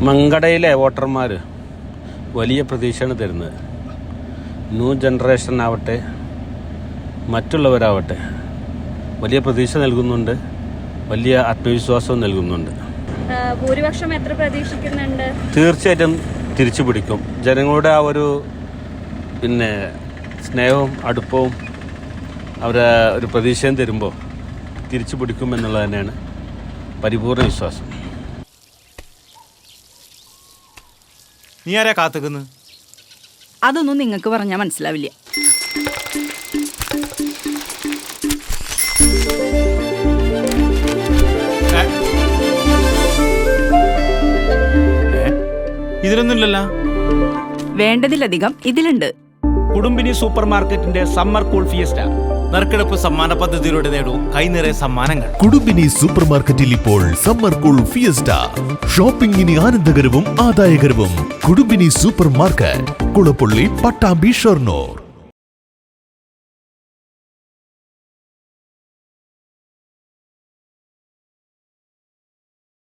മങ്കടയിലെ വോട്ടർമാർ വലിയ പ്രതീക്ഷയാണ് തരുന്നത്. ന്യൂ ജനറേഷൻ ആവട്ടെ, മറ്റുള്ളവരാവട്ടെ വലിയ പ്രതീക്ഷ നൽകുന്നുണ്ട്, വലിയ ആത്മവിശ്വാസവും നൽകുന്നുണ്ട്. ഭൂരിപക്ഷം എത്ര പ്രതീക്ഷിക്കുന്നുണ്ട്? തീർച്ചയായിട്ടും തിരിച്ചു പിടിക്കും. ജനങ്ങളുടെ ആ ഒരു സ്നേഹവും അടുപ്പവും അവരെ ഒരു പ്രതീക്ഷയും തരുമ്പോൾ തിരിച്ചു പിടിക്കും എന്നുള്ളത് തന്നെയാണ് പരിപൂർണ വിശ്വാസം. നീ ആരാ കാത്തുക്കുന്നു? അതൊന്നും നിങ്ങൾക്ക് പറഞ്ഞാൽ മനസ്സിലാവില്ല. ഇതിലൊന്നുമില്ലല്ലോ. വേണ്ടതിലധികം ഇതിലുണ്ട്. കുടുംബിനി സൂപ്പർ മാർക്കറ്റിന്റെ സമ്മർ കൂൾ ഫിയസ്റ്റ നറുക്കെടുപ്പ് സമ്മാന പദ്ധതിയിലൂടെ നേടൂ കൈനിറയെ സമ്മാനങ്ങൾ. കുടുംബിനി സൂപ്പർ മാർക്കറ്റിൽ ഇപ്പോൾ സമ്മർ കൂൾ ഫിയസ്റ്റ. ഷോപ്പിംഗിന് ആനന്ദകരവും ആദായകരവും. കുടുംബിനി സൂപ്പർ മാർക്കറ്റ്, കുളപ്പള്ളി, പട്ടാമ്പി, ഷൊർണൂർ.